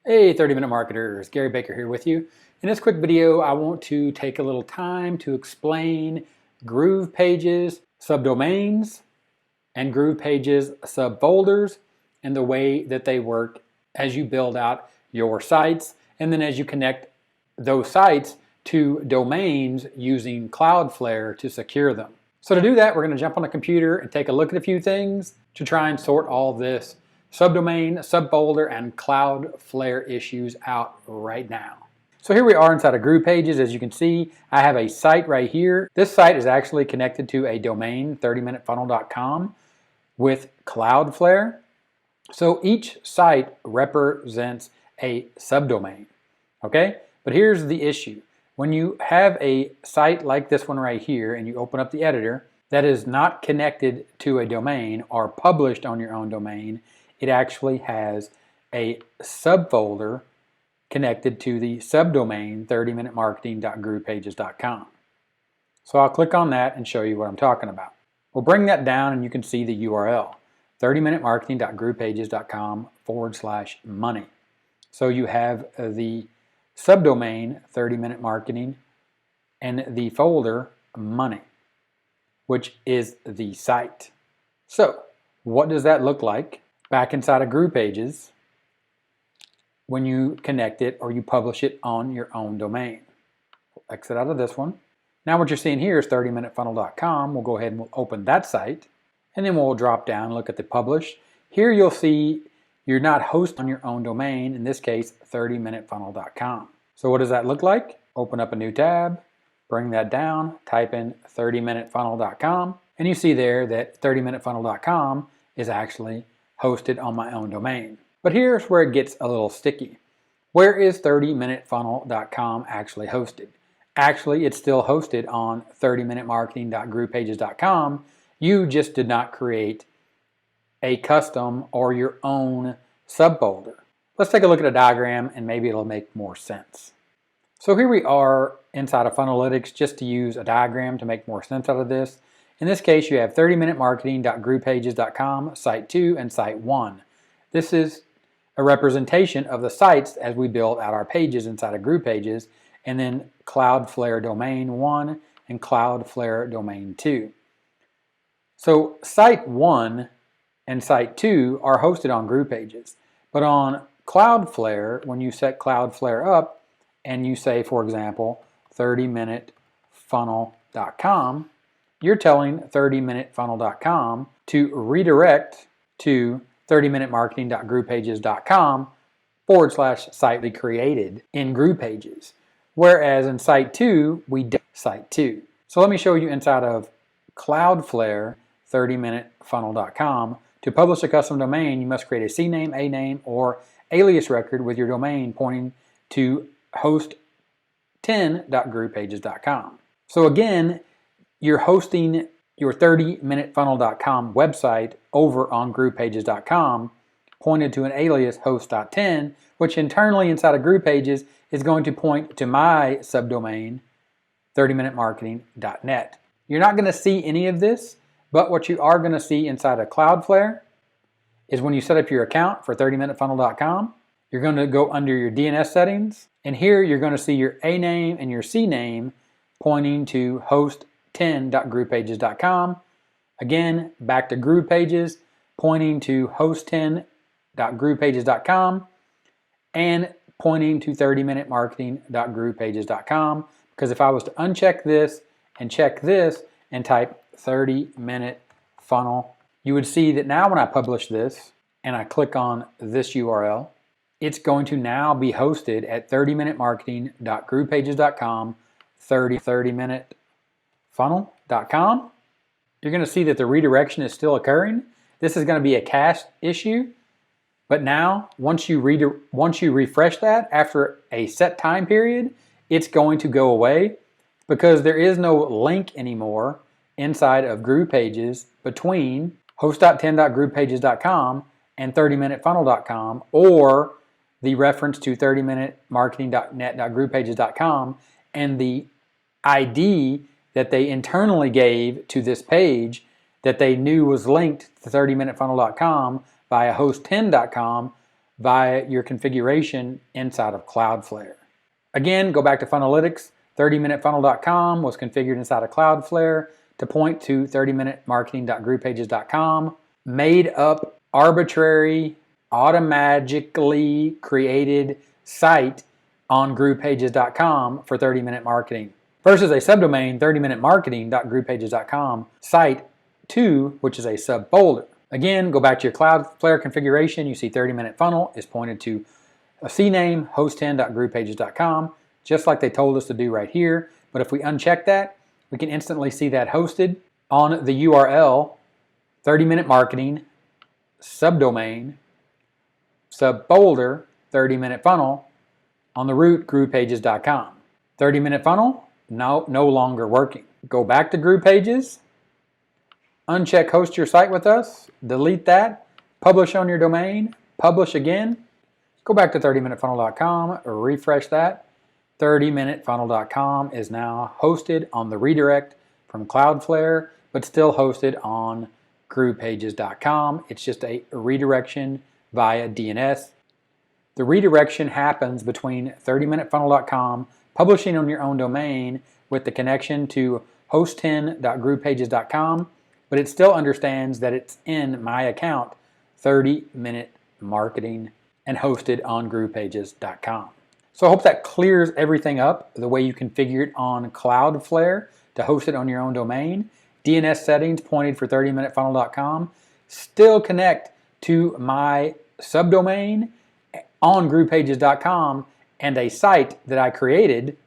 Hey 30-minute marketers, Gary Baker here with you. In this quick video, I want to take a little time to explain GroovePages subdomains and GroovePages subfolders and the way that they work as you build out your sites and then as you connect those sites to domains using Cloudflare to secure them. So to do that, we're going to jump on the computer and take a look at a few things to try and sort all this subdomain, subfolder, and Cloudflare issues out right now. So here we are inside of GroovePages. As you can see, I have a site right here. This site is actually connected to a domain, 30minutefunnel.com, with Cloudflare. So each site represents a subdomain, okay? But here's the issue. When you have a site like this one right here and you open up the editor that is not connected to a domain or published on your own domain, it actually has a subfolder connected to the subdomain 30minutemarketing.groovepages.com. So I'll click on that and show you what I'm talking about. We'll bring that down and you can see the URL, 30minutemarketing.groovepages.com/money. So you have the subdomain 30-minute marketing and the folder money, which is the site. So what does that look like back inside of GroovePages when you connect it or you publish it on your own domain? We'll exit out of this one. Now what you're seeing here is 30minutefunnel.com. We'll go ahead and we'll open that site, and then we'll drop down and look at the publish. Here you'll see you're not hosted on your own domain, in this case 30minutefunnel.com. So what does that look like? Open up a new tab, bring that down, type in 30minutefunnel.com, and you see there that 30minutefunnel.com is actually hosted on my own domain. But here's where it gets a little sticky. Where is 30minutefunnel.com actually hosted? Actually, it's still hosted on 30minutemarketing.groovepages.com. You just did not create a custom or your own subfolder. Let's take a look at a diagram and maybe it'll make more sense. So here we are inside of Funnelytics, just to use a diagram to make more sense out of this. In this case, you have 30minutemarketing.groovepages.com, site 2 and site 1. This is a representation of the sites as we build out our pages inside of GroovePages, and then Cloudflare domain 1 and Cloudflare domain 2. So site 1 and site 2 are hosted on GroovePages, but on Cloudflare, when you set Cloudflare up and you say, for example, 30minutefunnel.com, you're telling 30minutefunnel.com to redirect to 30minutemarketing.groovepages.com/site created in GroovePages. Whereas in site 2, we do site 2. So let me show you inside of Cloudflare 30minutefunnel.com. To publish a custom domain, you must create a CNAME, A name, or alias record with your domain pointing to host10.groovepages.com. So again, you're hosting your 30minutefunnel.com website over on groovepages.com pointed to an alias host.10, which internally inside of GroovePages is going to point to my subdomain 30minutemarketing.net. You're not going to see any of this, but what you are going to see inside of Cloudflare is when you set up your account for 30minutefunnel.com, you're going to go under your DNS settings, and here you're going to see your A name and your C name pointing to host10.groovepages.com. Again, back to GroovePages, pointing to host10.groovepages.com and pointing to 30minutemarketing.groovepages.com, because if I was to uncheck this and check this and type 30-minute funnel, you would see that now when I publish this and I click on this URL, it's going to now be hosted at 30minutemarketing.groovepages.com 30minutefunnel.com. You're going to see that the redirection is still occurring. This is going to be a cache issue, but now once you refresh that after a set time period, it's going to go away because there is no link anymore inside of GroovePages between host.10.groovepages.com and 30minutefunnel.com, or the reference to 30minutemarketing.net.groovepages.com and the ID that they internally gave to this page that they knew was linked to 30minutefunnel.com via host10.com via your configuration inside of Cloudflare. Again, go back to Funnelytics. 30minutefunnel.com was configured inside of Cloudflare to point to 30minutemarketing.groovepages.com. Made up, arbitrary, automatically created site on groovepages.com for 30-minute marketing versus a subdomain 30minutemarketing.groovepages.com site 2, which is a subfolder. Again, go back to your Cloudflare configuration. You see 30-minute funnel is pointed to a CNAME host10.groovepages.com, just like they told us to do right here. But if we uncheck that, we can instantly see that hosted on the URL 30-minute marketing subdomain subfolder 30-minute funnel on the root groovepages.com. 30-minute funnel no longer working. Go back to GroovePages, uncheck host your site with us, delete that, publish on your domain, publish again, go back to 30minutefunnel.com, refresh that. 30minutefunnel.com is now hosted on the redirect from Cloudflare, but still hosted on groovepages.com. It's just a redirection via DNS. The redirection happens between 30minutefunnel.com, publishing on your own domain with the connection to host10.groovepages.com, but it still understands that it's in my account, 30-minute marketing, and hosted on groovepages.com. So I hope that clears everything up, the way you configure it on Cloudflare to host it on your own domain. DNS settings pointed for 30minutefunnel.com still connect to my subdomain on groovepages.com and a site that I created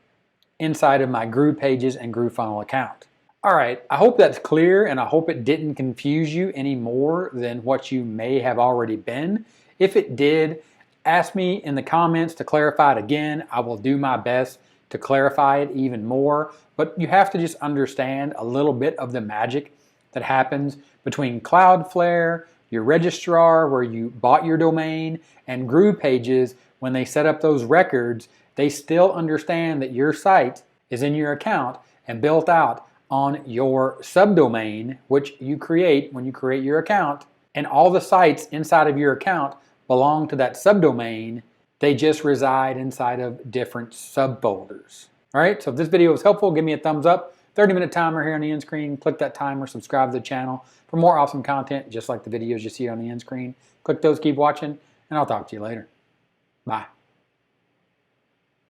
inside of my GroovePages and GrooveFunnel account. All right, I hope that's clear, and I hope it didn't confuse you any more than what you may have already been. If it did, ask me in the comments to clarify it again. I will do my best to clarify it even more, but you have to just understand a little bit of the magic that happens between Cloudflare, your registrar where you bought your domain, and GroovePages. When they set up those records, they still understand that your site is in your account and built out on your subdomain, which you create when you create your account, and all the sites inside of your account belong to that subdomain. They just reside inside of different subfolders. All right, so if this video was helpful, give me a thumbs up. 30-minute timer here on the end screen. Click that timer, subscribe to the channel for more awesome content, just like the videos you see on the end screen. Click those, keep watching, and I'll talk to you later. Bye.